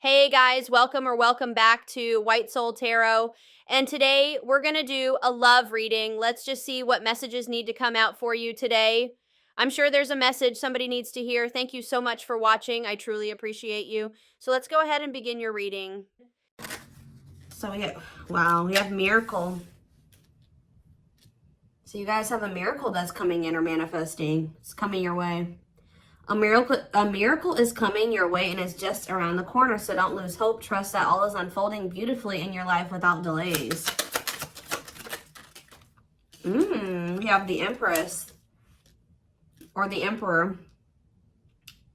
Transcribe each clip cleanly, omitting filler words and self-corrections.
Hey guys, welcome back to White Soul Tarot. And today we're going to do a love reading. Let's just see what messages need to come out for you today. I'm sure there's a message somebody needs to hear. Thank you so much for watching. I truly appreciate you. So let's go ahead and begin your reading. So we have miracle. So you guys have a miracle that's coming in or manifesting. It's coming your way. A miracle is coming your way and is just around the corner. So don't lose hope. Trust that all is unfolding beautifully in your life without delays. We have the Empress or the Emperor.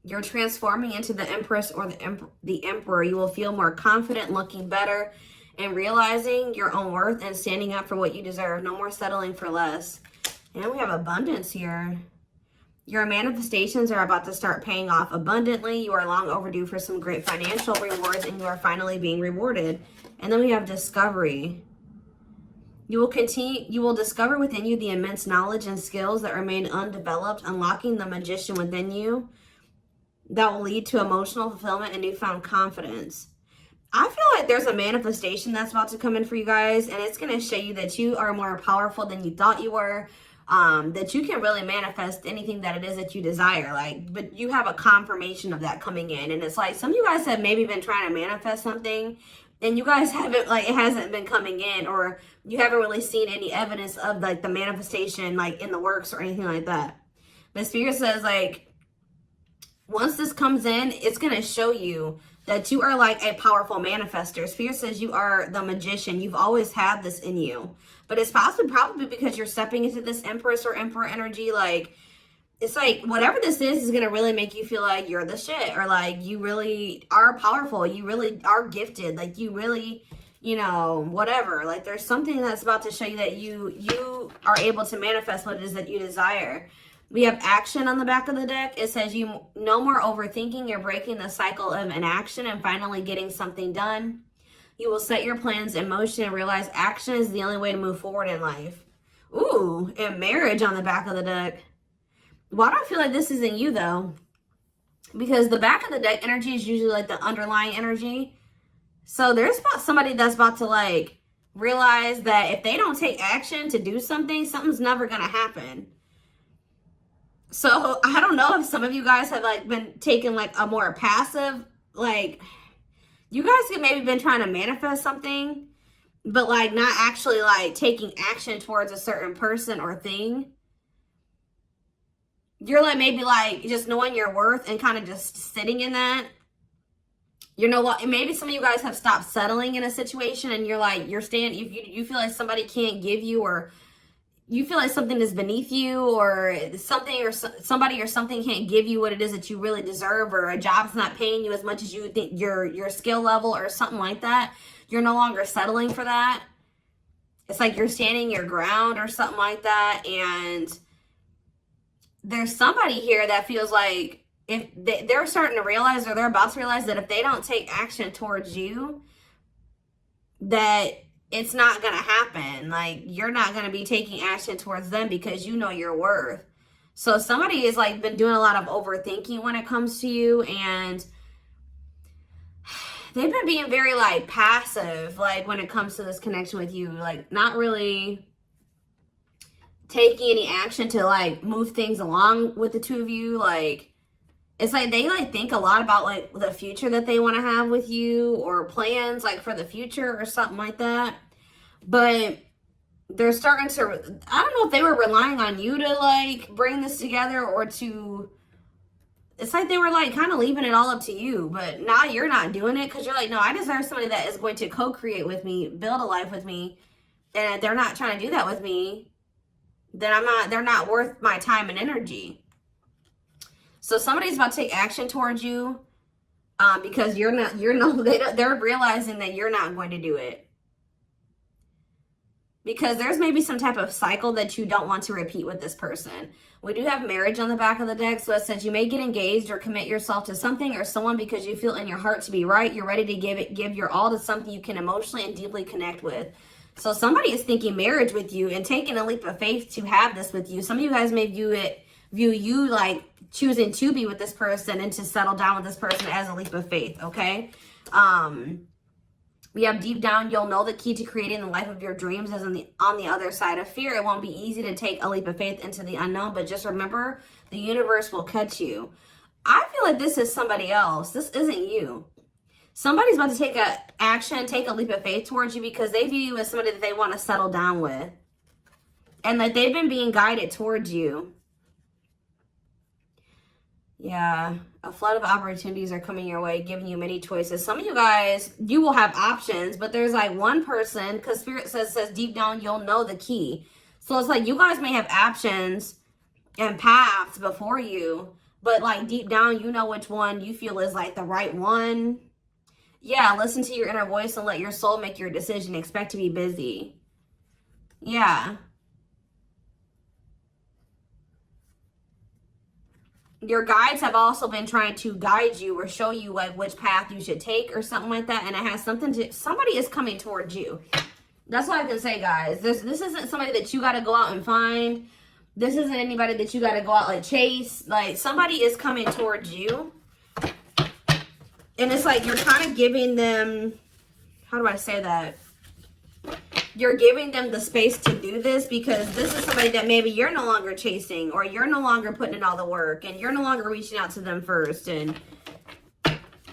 You're transforming into the Empress or the Emperor. You will feel more confident, looking better, and realizing your own worth and standing up for what you deserve. No more settling for less. And we have abundance here. Your manifestations are about to start paying off abundantly. You are long overdue for some great financial rewards, and you are finally being rewarded. And then we have discovery. You will discover within you the immense knowledge and skills that remain undeveloped, unlocking the magician within you that will lead to emotional fulfillment and newfound confidence. I feel like there's a manifestation that's about to come in for you guys, and it's going to show you that you are more powerful than you thought you were. That you can really manifest anything that it is that you desire, but you have a confirmation of that coming in. And it's like some of you guys have maybe been trying to manifest something and you guys haven't, it hasn't been coming in, or you haven't really seen any evidence of the manifestation in the works or anything like that. But Spirit says once this comes in, it's going to show you that you are a powerful manifester. Spirit says you are the magician. You've always had this in you. But it's probably because you're stepping into this Empress or Emperor energy. It's whatever this is going to really make you feel like you're the shit. Or you really are powerful. You really are gifted. You really, whatever. There's something that's about to show you that you are able to manifest what it is that you desire. We have action on the back of the deck. It says no more overthinking. You're breaking the cycle of inaction and finally getting something done. You will set your plans in motion and realize action is the only way to move forward in life. Ooh, and marriage on the back of the deck. Why do I feel like this isn't you, though? Because the back of the deck energy is usually the underlying energy. So there's somebody that's about to realize that if they don't take action to do something, something's never going to happen. So I don't know if some of you guys have been taking a more passive, you guys have maybe been trying to manifest something, but not actually taking action towards a certain person or thing. You're maybe just knowing your worth and kind of just sitting in that. You know what? Maybe some of you guys have stopped settling in a situation, and you're staying. You feel like somebody can't give you, or you feel like something is beneath you, or something or somebody or something can't give you what it is that you really deserve, or a job's not paying you as much as you think your skill level or something like that. You're no longer settling for that. It's you're standing your ground or something like that. And there's somebody here that feels like if they're starting to realize, or they're about to realize, that if they don't take action towards you, that it's not going to happen. You're not going to be taking action towards them because you know your worth. So somebody is been doing a lot of overthinking when it comes to you, and they've been being very passive when it comes to this connection with you, not really taking any action to move things along with the two of you. It's they think a lot about the future that they want to have with you, or plans for the future or something like that. But they're starting to, I don't know if they were relying on you to bring this together, or to, it's they were kind of leaving it all up to you. But now you're not doing it because you're no, I deserve somebody that is going to co-create with me, build a life with me. And if they're not trying to do that with me, then they're not worth my time and energy. So somebody's about to take action towards you because they're realizing that you're not going to do it. Because there's maybe some type of cycle that you don't want to repeat with this person. We do have marriage on the back of the deck. So it says you may get engaged or commit yourself to something or someone because you feel in your heart to be right. You're ready to give your all to something you can emotionally and deeply connect with. So somebody is thinking marriage with you and taking a leap of faith to have this with you. Some of you guys may view you choosing to be with this person and to settle down with this person as a leap of faith, okay? We have deep down, you'll know the key to creating the life of your dreams is on the other side of fear. It won't be easy to take a leap of faith into the unknown, but just remember, the universe will catch you. I feel like this is somebody else. This isn't you. Somebody's about to take a action, take a leap of faith towards you because they view you as somebody that they want to settle down with. And that they've been being guided towards you. Yeah, a flood of opportunities are coming your way, giving you many choices. Some of you guys, you will have options, but there's like one person, because Spirit says deep down, you'll know the key. So it's like you guys may have options and paths before you, but like deep down, you know which one you feel is like the right one. Yeah, listen to your inner voice and let your soul make your decision. Expect to be busy. Yeah. Your guides have also been trying to guide you or show you like which path you should take or something like that. And it has something to, somebody is coming towards you. That's all I can say, guys. This isn't somebody that you got to go out and find. This isn't anybody that you got to go out like chase. Like somebody is coming towards you. And it's like you're kind of giving them, how do I say that? You're giving them the space to do this because this is somebody that maybe you're no longer chasing or you're no longer putting in all the work and you're no longer reaching out to them first and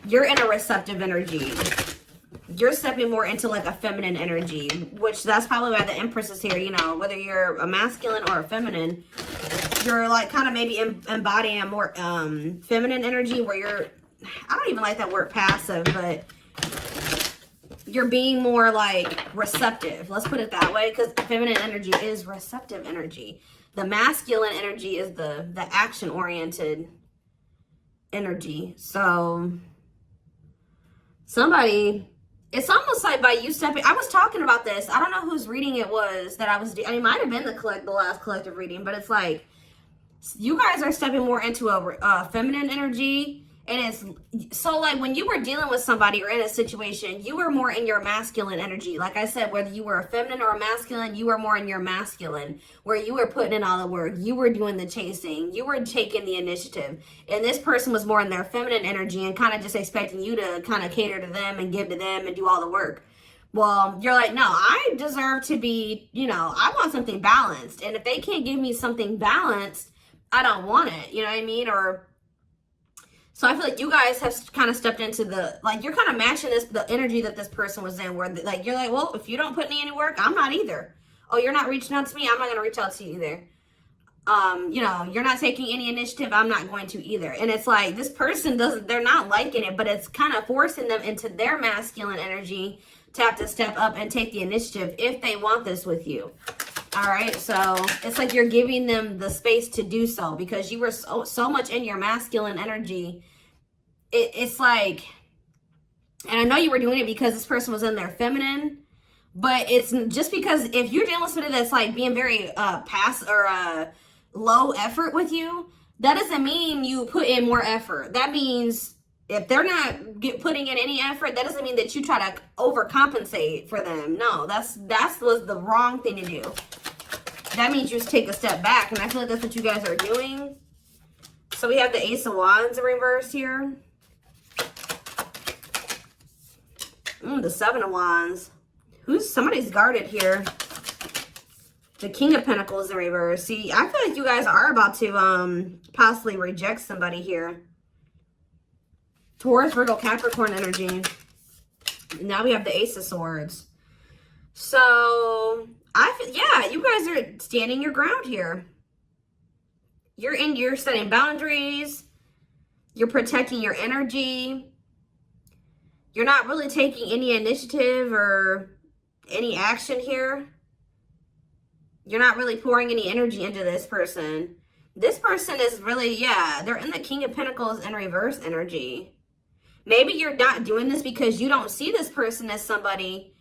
you're in a receptive energy. You're stepping more into like a feminine energy, which that's probably why the Empress is here. You know, whether you're a masculine or a feminine, you're like kind of maybe embodying a more feminine energy where you're, I don't even like that word passive, but you're being more like receptive. Let's put it that way, because feminine energy is receptive energy. The masculine energy is the action-oriented energy. So somebody, it's almost like by you stepping, I was talking about this. I don't know whose reading it was that I was, I mean, it might have been the last collective reading, but it's like you guys are stepping more into a feminine energy. And it's so like when you were dealing with somebody or in a situation, you were more in your masculine energy. Like I said, whether you were a feminine or a masculine, you were more in your masculine, where you were putting in all the work. You were doing the chasing. You were taking the initiative. And this person was more in their feminine energy and kind of just expecting you to kind of cater to them and give to them and do all the work. Well, you're like, no, I deserve to be, you know, I want something balanced. And if they can't give me something balanced, I don't want it. You know what I mean? Or so I feel like you guys have kind of stepped into the, like, you're kind of matching the energy that this person was in, where, like, you're like, well, if you don't put me any work, I'm not either. Oh, you're not reaching out to me? I'm not going to reach out to you either. You know, you're not taking any initiative, I'm not going to either. And it's like, this person they're not liking it, but it's kind of forcing them into their masculine energy to have to step up and take the initiative if they want this with you. All right, so it's like you're giving them the space to do so because you were so much in your masculine energy. It's like, and I know you were doing it because this person was in their feminine, but it's just because if you're dealing with somebody that's like being very low effort with you, that doesn't mean you put in more effort. That means if they're not putting in any effort, that doesn't mean that you try to overcompensate for them. No, that was the wrong thing to do. That means you just take a step back, and I feel like that's what you guys are doing. So we have the Ace of Wands in reverse here. The Seven of Wands. Somebody's guarded here. The King of Pentacles in reverse. See, I feel like you guys are about to possibly reject somebody here. Taurus, Virgo, Capricorn energy. Now we have the Ace of Swords. So yeah, you guys are standing your ground here. You're setting boundaries. You're protecting your energy. You're not really taking any initiative or any action here. You're not really pouring any energy into this person. This person is really, yeah, they're in the King of Pentacles in reverse energy. Maybe you're not doing this because you don't see this person as somebody,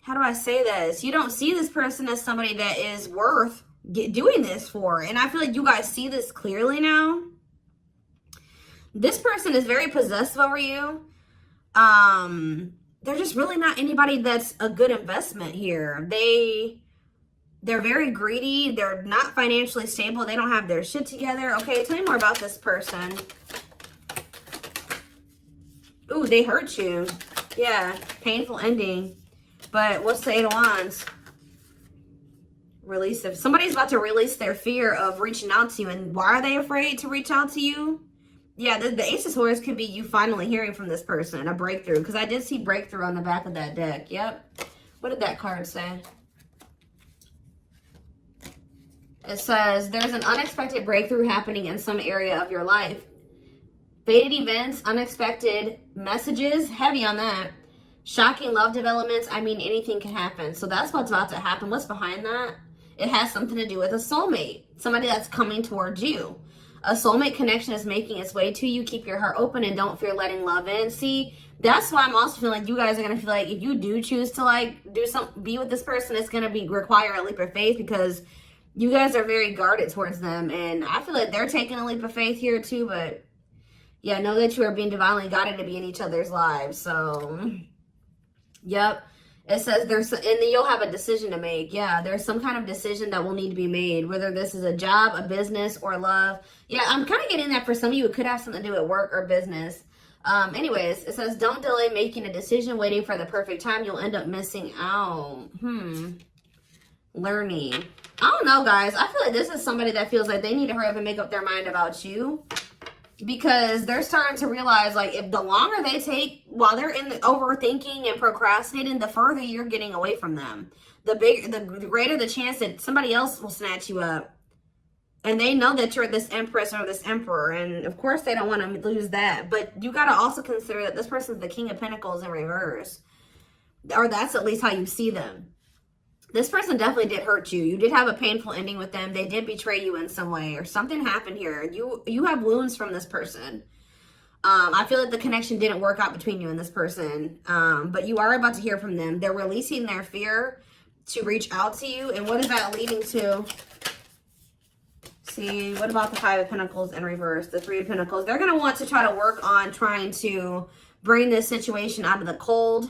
how do I say this? You don't see this person as somebody that is worth doing this for. And I feel like you guys see this clearly now. This person is very possessive over you. They're just really not anybody that's a good investment here. They're very greedy. They're not financially stable. They don't have their shit together. Okay, tell me more about this person. Ooh, they hurt you. Yeah, painful ending. But what's the Eight of Wands? Release. If somebody's about to release their fear of reaching out to you, and why are they afraid to reach out to you? Yeah, the Ace of Swords could be you finally hearing from this person, a breakthrough. Because I did see breakthrough on the back of that deck. Yep. What did that card say? It says, there's an unexpected breakthrough happening in some area of your life. Fated events, unexpected messages, heavy on that. Shocking love developments, I mean, anything can happen. So that's what's about to happen. What's behind that? It has something to do with a soulmate. Somebody that's coming towards you. A soulmate connection is making its way to you. Keep your heart open and don't fear letting love in. See, that's why I'm also feeling like you guys are going to feel like if you do choose to like do something, be with this person, it's going to require a leap of faith because you guys are very guarded towards them. And I feel like they're taking a leap of faith here too. But yeah, know that you are being divinely guided to be in each other's lives. So, yep. It says there's, and then you'll have a decision to make. Yeah, there's some kind of decision that will need to be made, whether this is a job, a business, or love. Yeah, I'm kind of getting that for some of you. It could have something to do with work or business. Anyways, it says don't delay making a decision, waiting for the perfect time. You'll end up missing out. Learning. I don't know, guys. I feel like this is somebody that feels like they need to hurry up and make up their mind about you. Because they're starting to realize, like, if the longer they take while they're in the overthinking and procrastinating, the further you're getting away from them. The greater the chance that somebody else will snatch you up. And they know that you're this Empress or this Emperor. And, of course, they don't want to lose that. But you got to also consider that this person's the King of Pentacles in reverse. Or that's at least how you see them. This person definitely did hurt you. You did have a painful ending with them. They did betray you in some way, or something happened here. You have wounds from this person. I feel like the connection didn't work out between you and this person. But you are about to hear from them. They're releasing their fear to reach out to you. And what is that leading to? See, what about the Five of Pentacles in reverse? The Three of Pentacles. They're going to want to try to work on trying to bring this situation out of the cold.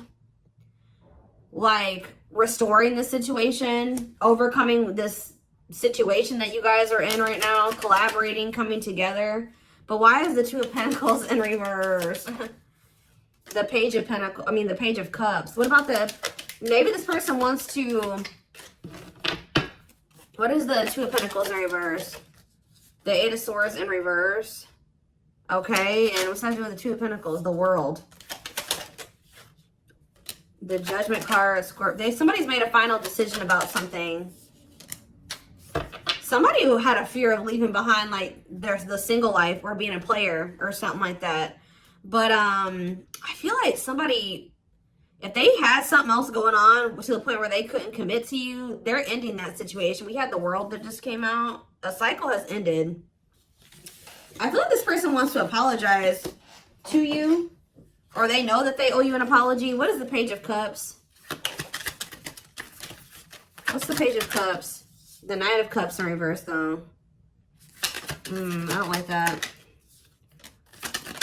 Like restoring the situation, overcoming this situation that you guys are in right now, collaborating, coming together. But why is the Two of Pentacles in reverse? The Page of Pentacles, I mean the Page of Cups. What about maybe this person wants to, what is the Two of Pentacles in reverse? The Eight of Swords in reverse. Okay, and what's that to do with the Two of Pentacles? The World. The Judgment card, Scorpio. Somebody's made a final decision about something. Somebody who had a fear of leaving behind, like, there's the single life or being a player or something like that. But I feel like somebody, if they had something else going on to the point where they couldn't commit to you, they're ending that situation. We had the World that just came out. A cycle has ended. I feel like this person wants to apologize to you. Or they know that they owe you an apology. What is the Page of Cups? What's the Page of Cups? The Knight of Cups in reverse, though. I don't like that.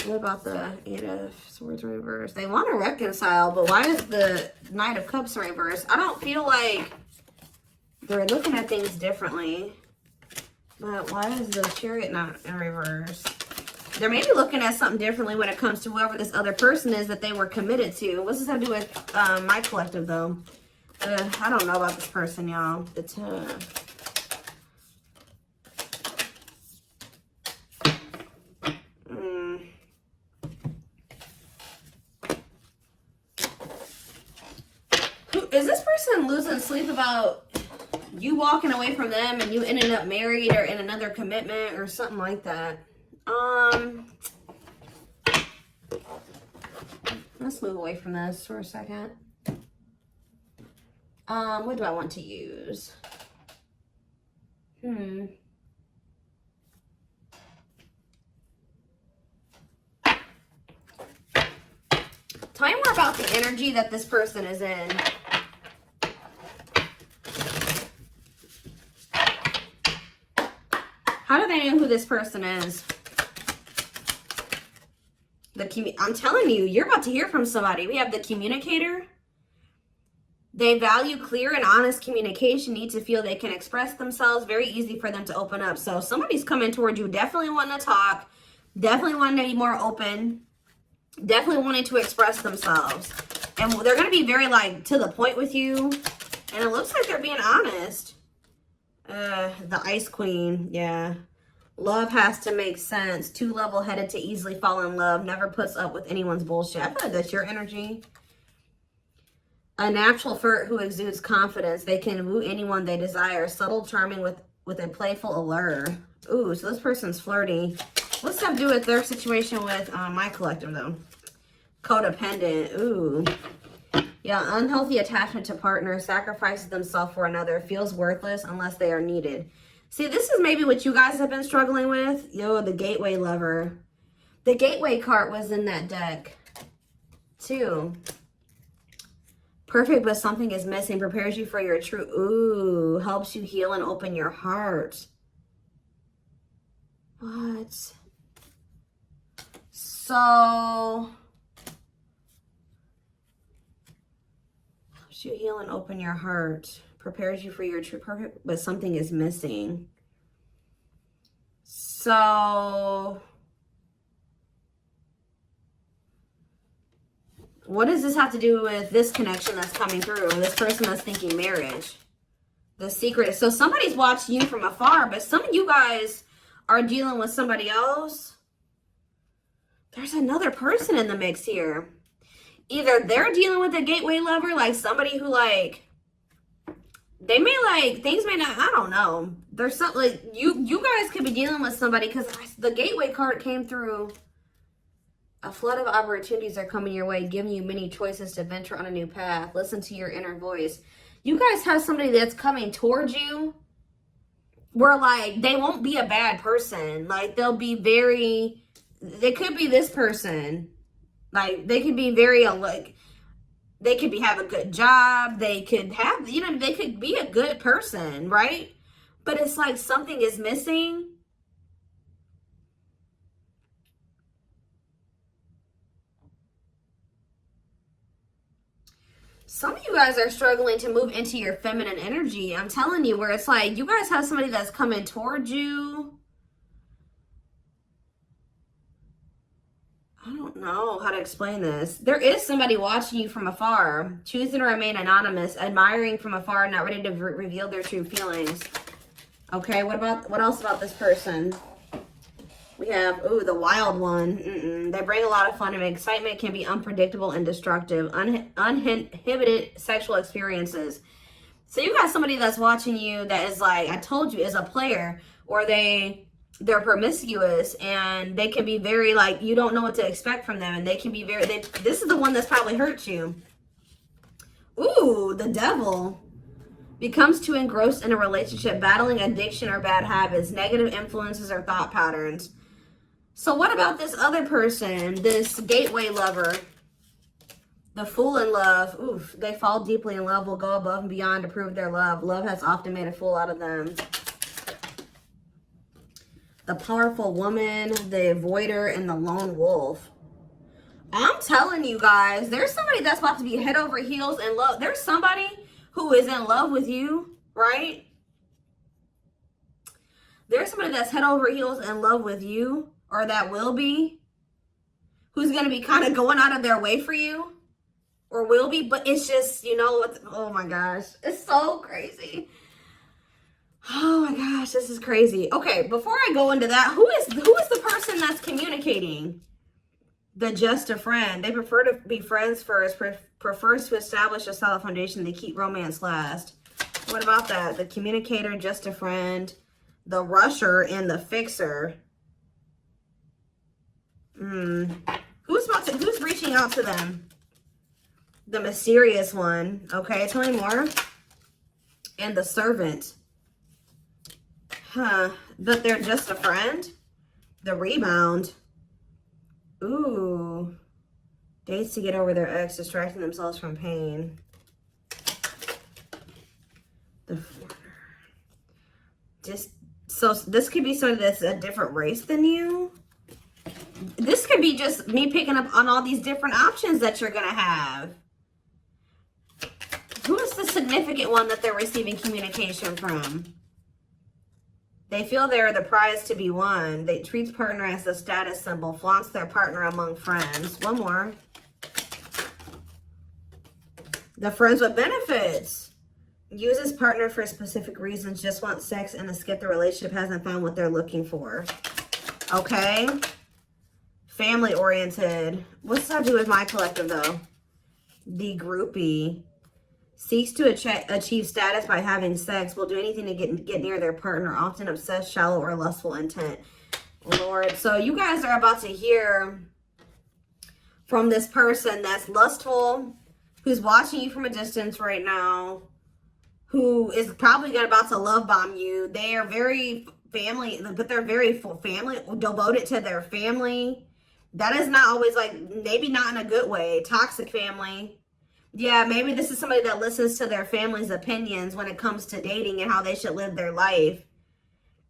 What about the Eight of Swords in reverse? They want to reconcile, but why is the Knight of Cups in reverse? I don't feel like they're looking at things differently. But why is the Chariot not in reverse? They're maybe looking at something differently when it comes to whoever this other person is that they were committed to. What's this have to do with my collective, though? I don't know about this person, y'all. Is this person losing sleep about you walking away from them and you ending up married or in another commitment or something like that? Let's move away from this for a second. What do I want to use? Tell me more about the energy that this person is in. How do they know who this person is? I'm telling you, you're about to hear from somebody. We have the Communicator. They value clear and honest communication, need to feel they can express themselves. Very easy for them to open up. So somebody's coming toward you, definitely wanting to talk, definitely wanting to be more open. Definitely wanting to express themselves. And they're going to be very, like, to the point with you. And it looks like they're being honest. The Ice Queen, yeah. Love has to make sense. Too level-headed to easily fall in love. Never puts up with anyone's bullshit. I feel like that's your energy. A natural flirt who exudes confidence. They can woo anyone they desire. Subtle, charming with a playful allure. Ooh, so this person's flirty. What's that do with their situation with my collective, though? Codependent. Ooh. Yeah, unhealthy attachment to partner. Sacrifices themselves for another. Feels worthless unless they are needed. See, this is maybe what you guys have been struggling with. Yo, the gateway lover. The gateway card was in that deck, too. Perfect, but something is missing. Prepares you for your true. Ooh, helps you heal and open your heart. What? So, helps you heal and open your heart. Prepares you for your true. Perfect, but something is missing. So, what does this have to do with this connection that's coming through? This person that's thinking marriage. The secret. So somebody's watching you from afar, but some of you guys are dealing with somebody else. There's another person in the mix here. Either they're dealing with a gateway lover, like somebody who, like, they may, like, things may not, I don't know. There's something, like, you guys could be dealing with somebody, because the gateway card came through. A flood of opportunities are coming your way, giving you many choices to venture on a new path. Listen to your inner voice. You guys have somebody that's coming towards you where, like, they won't be a bad person. Like, they'll be very, they could be this person. Like, they could be very, like, they could have a good job. They could have, you know, they could be a good person, right? But it's like something is missing. Some of you guys are struggling to move into your feminine energy. I'm telling you, where it's like you guys have somebody that's coming towards you. I don't know how to explain this. There is somebody watching you from afar, choosing to remain anonymous, admiring from afar, not ready to reveal their true feelings. Okay, what else about this person? We have, ooh, the wild one. They bring a lot of fun and excitement, can be unpredictable and destructive. Uninhibited sexual experiences. So you got somebody that's watching you that is, like, I told you, is a player, or they're promiscuous, and they can be very, like, you don't know what to expect from them, and they can be very, this is the one that's probably hurt you. Ooh, the devil. Becomes too engrossed in a relationship, battling addiction or bad habits, negative influences or thought patterns. So what about this other person, this gateway lover? The fool in love. Oof, they fall deeply in love, will go above and beyond to prove their love. Love has often made a fool out of them. The powerful woman, the avoider, and the lone wolf. I'm telling you guys, there's somebody that's about to be head over heels in love. There's somebody who is in love with you, right? There's somebody that's head over heels in love with you, or that will be, who's going to be kind of going out of their way for you, or will be, but it's just, you know, oh my gosh, it's so crazy. Oh my gosh, this is crazy. Okay, before I go into that, who is the person that's communicating? The just a friend. They prefer to be friends first, prefers to establish a solid foundation. They keep romance last. What about that? The communicator, just a friend, the rusher, and the fixer. Who's reaching out to them? The mysterious one. Okay, tell me more. And the servant. Huh. But they're just a friend? The rebound. Ooh. Dates to get over their ex, distracting themselves from pain. The so this could be somebody that's a different race than you. This could be just me picking up on all these different options that you're gonna have. Who is the significant one that they're receiving communication from? They feel they're the prize to be won. They treat partner as a status symbol, flaunts their partner among friends. One more. The friends with benefits. Uses partner for specific reasons, just want sex and to skip the relationship, hasn't found what they're looking for. Okay. Family oriented. What's that do with my collective though? The groupie. Seeks to achieve status by having sex, will do anything to get near their partner, often obsessed, shallow, or lustful intent. Lord, so you guys are about to hear from this person that's lustful, who's watching you from a distance right now, who is probably about to love bomb you. They are very family, but they're very family, devoted to their family. That is not always like, maybe not in a good way, toxic family. Yeah, maybe this is somebody that listens to their family's opinions when it comes to dating and how they should live their life.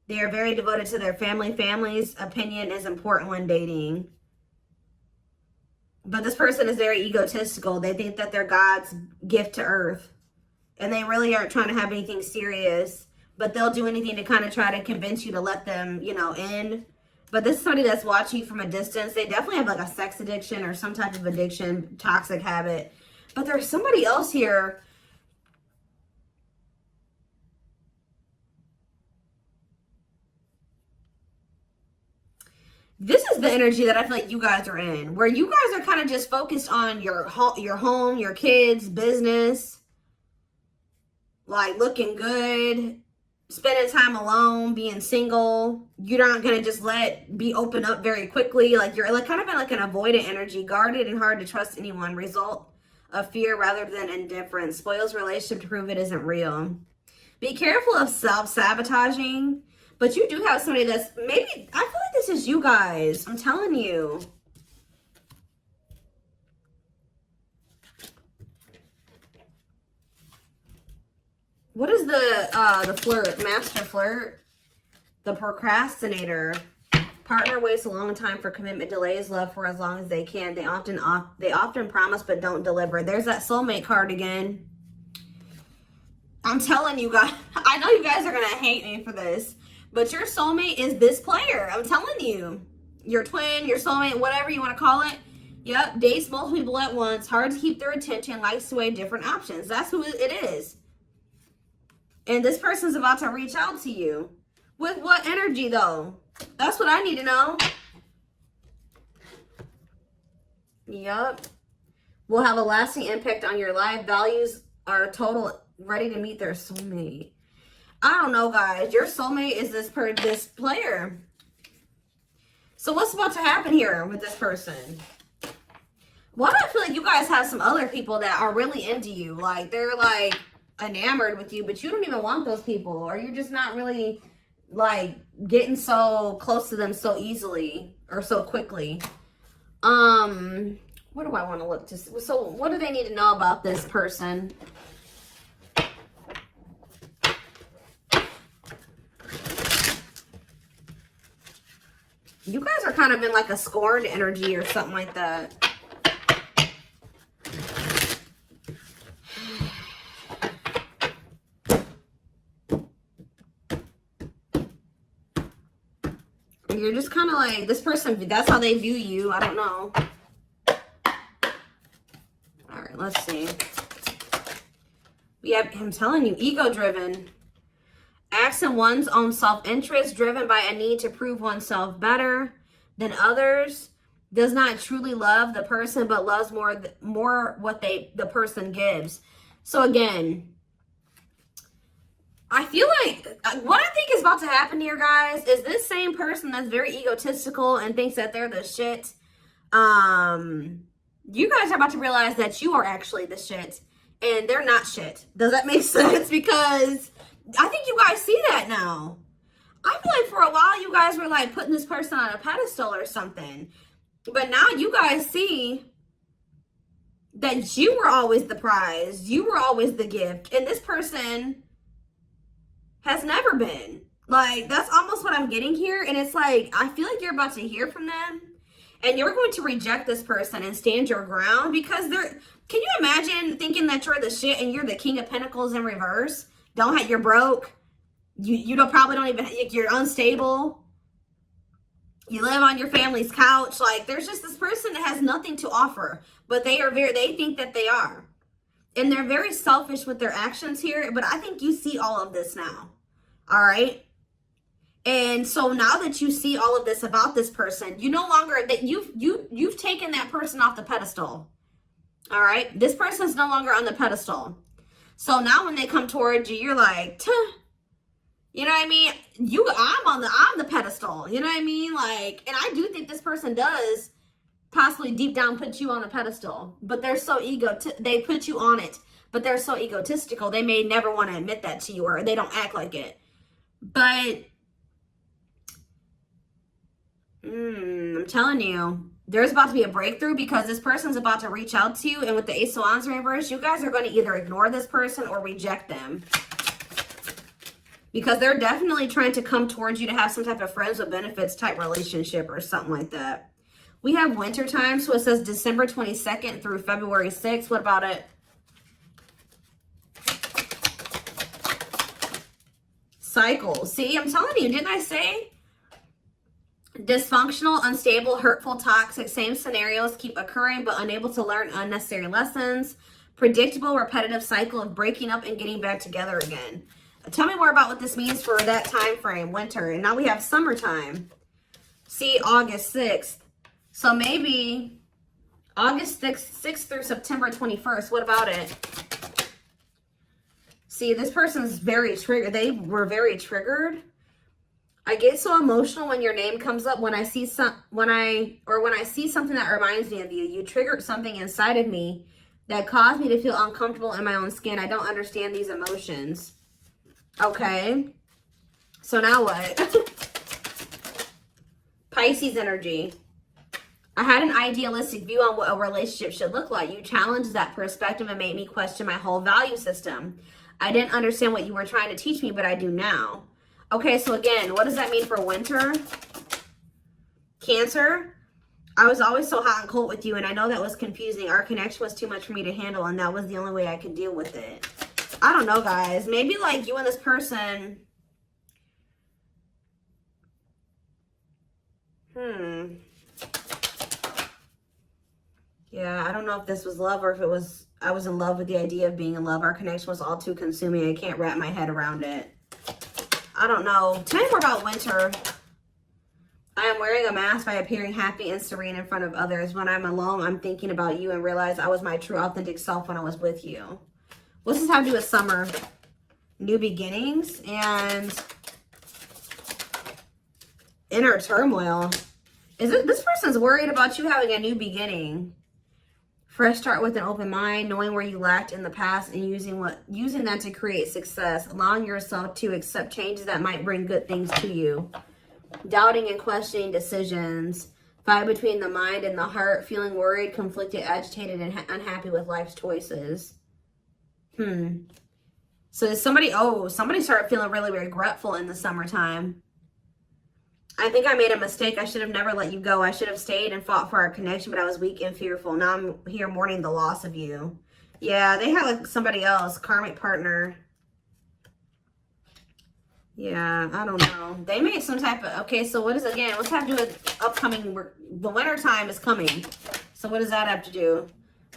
They are very devoted to their family. Family's opinion is important when dating. But this person is very egotistical. They think that they're God's gift to earth. And they really aren't trying to have anything serious. But they'll do anything to kind of try to convince you to let them, you know, in. But this is somebody that's watching you from a distance. They definitely have like a sex addiction or some type of addiction, toxic habit. But there's somebody else here. This is the energy that I feel like you guys are in, where you guys are kind of just focused on your home, your kids, business, like looking good, spending time alone, being single. You're not gonna just be open up very quickly. Like you're like kind of in like an avoidant energy, guarded and hard to trust anyone. Result of fear rather than indifference. Spoils relationship to prove it isn't real. Be careful of self-sabotaging. But you do have somebody that's maybe, I feel like this is you guys. I'm telling you. What is the flirt? Master flirt? The procrastinator. Partner waits a long time for commitment, delays love for as long as they can. They often promise but don't deliver. There's that soulmate card again. I'm telling you guys, I know you guys are going to hate me for this, but your soulmate is this player. I'm telling you. Your twin, your soulmate, whatever you want to call it. Yep, dates multiple people at once, hard to keep their attention, likes to weigh different options. That's who it is. And this person's about to reach out to you. With what energy though? That's what I need to know. Yup. Will have a lasting impact on your life. Values are total, ready to meet their soulmate. I don't know, guys. Your soulmate is this player. So what's about to happen here with this person? Why do I feel like you guys have some other people that are really into you? Like, they're, like, enamored with you, but you don't even want those people. Or you're just not really, like, getting so close to them so easily or so quickly. What do I want to look to see? So what do they need to know about this person? You guys are kind of in like a scorned energy or something like that. You're just kind of like, this person, that's how they view you. I don't know. All right, let's see. We have him telling you, ego-driven. Acts in one's own self-interest, driven by a need to prove oneself better than others. Does not truly love the person, but loves more what the person gives. So again, I feel like what I think is about to happen here, guys, is this same person that's very egotistical and thinks that they're the shit. You guys are about to realize that you are actually the shit and they're not shit. Does that make sense? Because I think you guys see that now. I feel like for a while you guys were like putting this person on a pedestal or something. But now you guys see that you were always the prize. You were always the gift. And this person has never been. Like, that's almost what I'm getting here. And it's like, I feel like you're about to hear from them. And you're going to reject this person and stand your ground. Because they're, can you imagine thinking that you're the shit and you're the King of Pentacles in reverse? You're broke. You don't probably don't even, you're unstable. You live on your family's couch. Like, there's just this person that has nothing to offer, but they think that they are. And they're very selfish with their actions here, but I think you see all of this now. All right? And so now that you see all of this about this person, you no longer, that you've taken that person off the pedestal. All right? This person's no longer on the pedestal. So now when they come towards you, you're like, tuh. You know what I mean? I'm the pedestal. You know what I mean? Like, and I do think this person does possibly deep down put you on a pedestal, but they're so they put you on it, but they're so egotistical. They may never want to admit that to you, or they don't act like it. But I'm telling you, there's about to be a breakthrough because this person's about to reach out to you. And with the Ace of Wands reverse, you guys are going to either ignore this person or reject them. Because they're definitely trying to come towards you to have some type of friends with benefits type relationship or something like that. We have winter time, so it says December 22nd through February 6th. What about it? Cycles. See, I'm telling you, didn't I say? Dysfunctional, unstable, hurtful, toxic, same scenarios keep occurring but unable to learn unnecessary lessons. Predictable, repetitive cycle of breaking up and getting back together again. Tell me more about what this means for that time frame, winter. And now we have summertime. See, August 6th. So maybe August 6th through September 21st. What about it? See, this person's very triggered. They were very triggered. I get so emotional when your name comes up. When I see something that reminds me of you. You triggered something inside of me that caused me to feel uncomfortable in my own skin. I don't understand these emotions. Okay, so now what? Pisces energy. I had an idealistic view on what a relationship should look like. You challenged that perspective and made me question my whole value system. I didn't understand what you were trying to teach me, but I do now. Okay, so again, what does that mean for winter? Cancer. I was always so hot and cold with you, and I know that was confusing. Our connection was too much for me to handle, and that was the only way I could deal with it. I don't know, guys. Maybe like you and this person. Yeah, I don't know if this was love or if it was, I was in love with the idea of being in love. Our connection was all too consuming. I can't wrap my head around it. I don't know. Tell me more about winter. I am wearing a mask by appearing happy and serene in front of others. When I'm alone, I'm thinking about you and realize I was my true authentic self when I was with you. What's this have to do with summer? New beginnings and inner turmoil. Is it this person's worried about you having a new beginning? Fresh start with an open mind, knowing where you lacked in the past and using that to create success. Allowing yourself to accept changes that might bring good things to you. Doubting and questioning decisions. Fight between the mind and the heart. Feeling worried, conflicted, agitated, and unhappy with life's choices. So somebody started feeling really regretful in the summertime. I think I made a mistake. I should have never let you go. I should have stayed and fought for our connection, but I was weak and fearful. Now I'm here mourning the loss of you. Yeah, they had like somebody else, karmic partner. Yeah, I don't know. They made some type of, okay, so what is, again, what's that have to do with upcoming, the winter time is coming. So what does that have to do?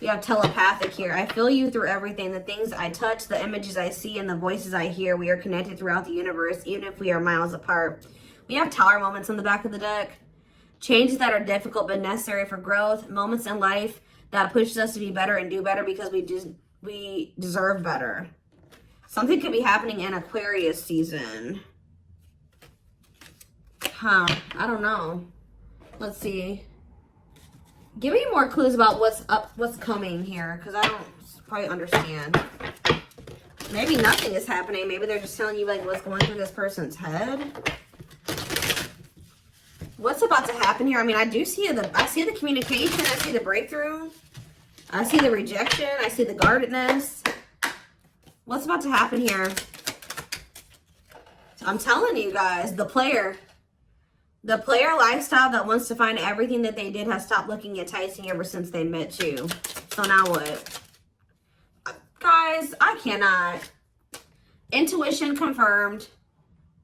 We have telepathic here. I feel you through everything. The things I touch, the images I see, and the voices I hear. We are connected throughout the universe, even if we are miles apart. We have tower moments on the back of the deck. Changes that are difficult but necessary for growth. Moments in life that pushes us to be better and do better because we deserve better. Something could be happening in Aquarius season. I don't know. Let's see. Give me more clues about what's coming here, because I don't quite understand. Maybe nothing is happening. Maybe they're just telling you like what's going through this person's head. What's about to happen here? I mean, I see the communication, I see the breakthrough, I see the rejection, I see the guardedness. What's about to happen here? I'm telling you guys, the player lifestyle that wants to find everything that they did has stopped looking enticing ever since they met you. So now what? Guys, I cannot. Intuition confirmed.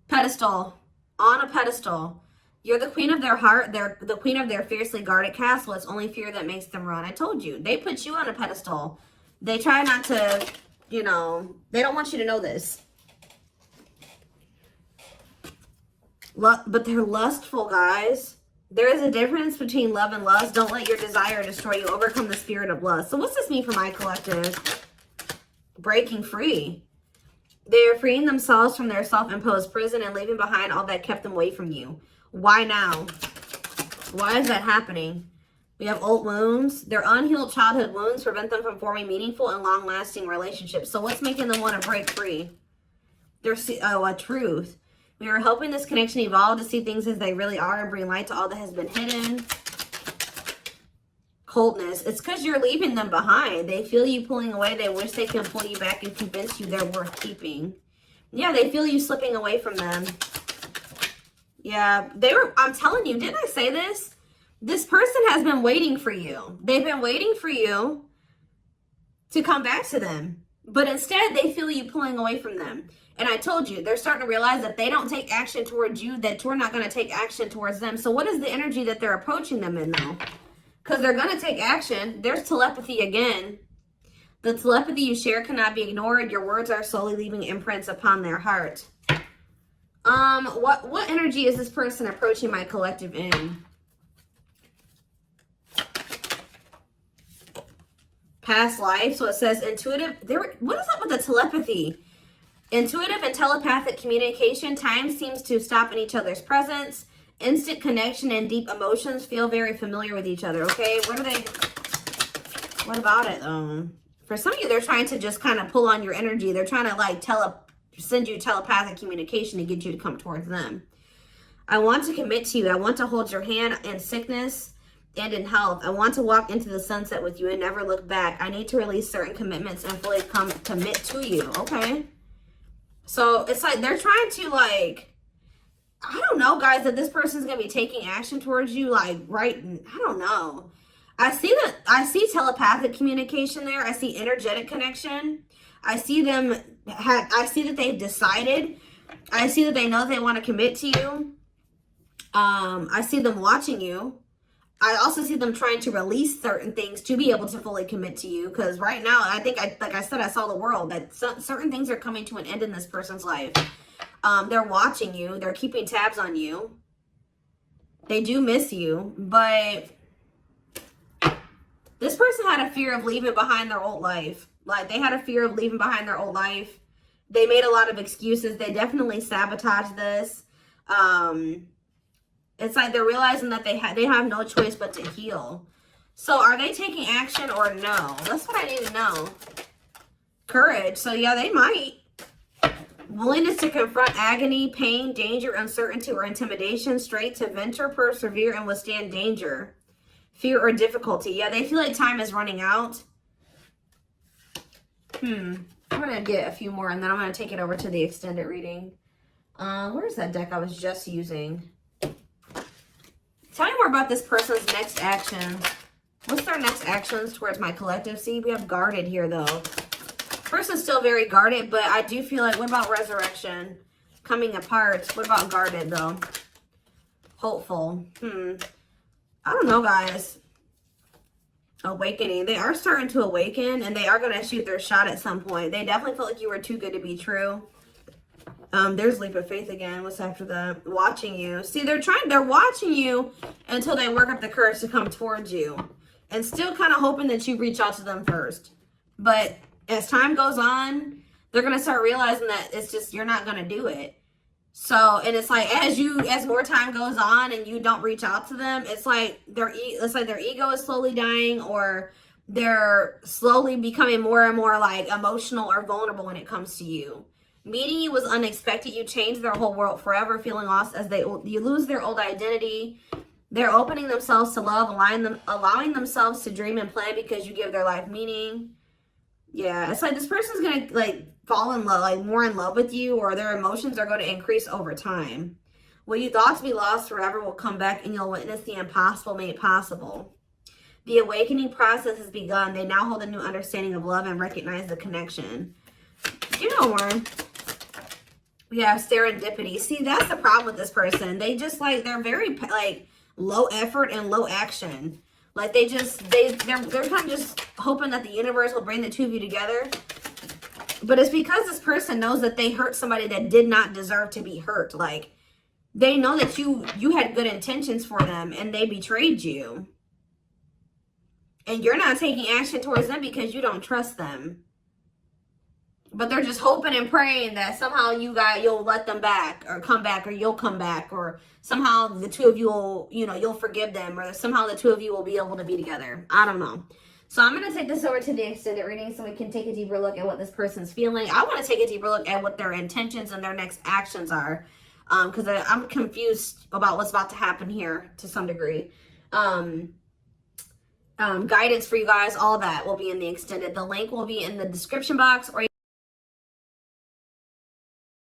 Pedestal. On a pedestal. You're the queen of their heart. They're the queen of their fiercely guarded castle. It's only fear that makes them run. I told you. They put you on a pedestal. They try not to, you know, they don't want you to know this. But they're lustful, guys. There is a difference between love and lust. Don't let your desire destroy you. Overcome the spirit of lust. So what's this mean for my collective? Breaking free. They are freeing themselves from their self-imposed prison and leaving behind all that kept them away from you. Why now? Why is that happening? We have old wounds. Their unhealed childhood wounds prevent them from forming meaningful and long-lasting relationships. So what's making them want to break free? There's a truth. We are helping this connection evolve to see things as they really are and bring light to all that has been hidden. Coldness. It's because you're leaving them behind. They feel you pulling away. They wish they can pull you back and convince you they're worth keeping. Yeah, they feel you slipping away from them. Yeah, I'm telling you, didn't I say this? This person has been waiting for you. They've been waiting for you to come back to them. But instead, they feel you pulling away from them. And I told you, they're starting to realize that they don't take action towards you, that you're not going to take action towards them. So what is the energy that they're approaching them in, though? Because they're going to take action. There's telepathy again. The telepathy you share cannot be ignored. Your words are slowly leaving imprints upon their heart. What energy is this person approaching my collective in? Past life. So it says intuitive. What is up with the telepathy? Intuitive and telepathic communication. Time seems to stop in each other's presence. Instant connection and deep emotions. Feel very familiar with each other. Okay, what about it? For some of you, they're trying to just kind of pull on your energy. They're trying to like send you telepathic communication to get you to come towards them. I want to commit to you. I want to hold your hand in sickness and in health. I want to walk into the sunset with you and never look back. I need to release certain commitments and fully commit to you. Okay. So it's like they're trying to like, I don't know, guys, that this person's going to be taking action towards you. Like, right. I don't know. I see telepathic communication there. I see energetic connection. I see them. I see that they've decided. I see that they know they want to commit to you. I see them watching you. I also see them trying to release certain things to be able to fully commit to you. Because right now, I think, like I said, I saw the world that certain things are coming to an end in this person's life. They're watching you. They're keeping tabs on you. They do miss you. But this person had a fear of leaving behind their old life. Like, they had a fear of leaving behind their old life. They made a lot of excuses. They definitely sabotaged this. It's like they're realizing that they have no choice but to heal. So are they taking action or no? That's what I need to know. Courage. So yeah, they might. Willingness to confront agony, pain, danger, uncertainty, or intimidation. Straight to venture, persevere, and withstand danger. Fear or difficulty. Yeah, they feel like time is running out. I'm going to get a few more and then I'm going to take it over to the extended reading. Where's that deck I was just using? Tell me more about this person's next action. What's their next actions towards my collective? See, we have guarded here, though. Person's still very guarded, but I do feel like, what about resurrection? Coming apart. What about guarded, though? Hopeful. I don't know, guys. Awakening. They are starting to awaken, and they are going to shoot their shot at some point. They definitely felt like you were too good to be true. There's leap of faith again. What's after that? Watching you. See, they're watching you until they work up the courage to come towards you. And still kind of hoping that you reach out to them first. But as time goes on, they're going to start realizing that it's just, you're not going to do it. So, and it's like, as more time goes on and you don't reach out to them, it's like their ego is slowly dying, or they're slowly becoming more and more like emotional or vulnerable when it comes to you. Meeting you was unexpected. You changed their whole world forever, feeling lost as you lose their old identity. They're opening themselves to love, allowing themselves to dream and plan because you give their life meaning. Yeah, it's like this person's going to like fall in love, like more in love with you, or their emotions are going to increase over time. What you thought to be lost forever will come back and you'll witness the impossible made possible. The awakening process has begun. They now hold a new understanding of love and recognize the connection. You know more. Yeah, serendipity. See, that's the problem with this person. They just like, they're very like low effort and low action. Like they're kind of just hoping that the universe will bring the two of you together. But it's because this person knows that they hurt somebody that did not deserve to be hurt. Like they know that you had good intentions for them and they betrayed you. And you're not taking action towards them because you don't trust them. But they're just hoping and praying that somehow you'll let them back or come back, or you'll come back, or somehow the two of you will, you'll forgive them, or somehow the two of you will be able to be together. I don't know. So I'm going to take this over to the extended reading so we can take a deeper look at what this person's feeling. I want to take a deeper look at what their intentions and their next actions are, because I'm confused about what's about to happen here to some degree. Guidance for you guys, all that will be in the extended. The link will be in the description box, or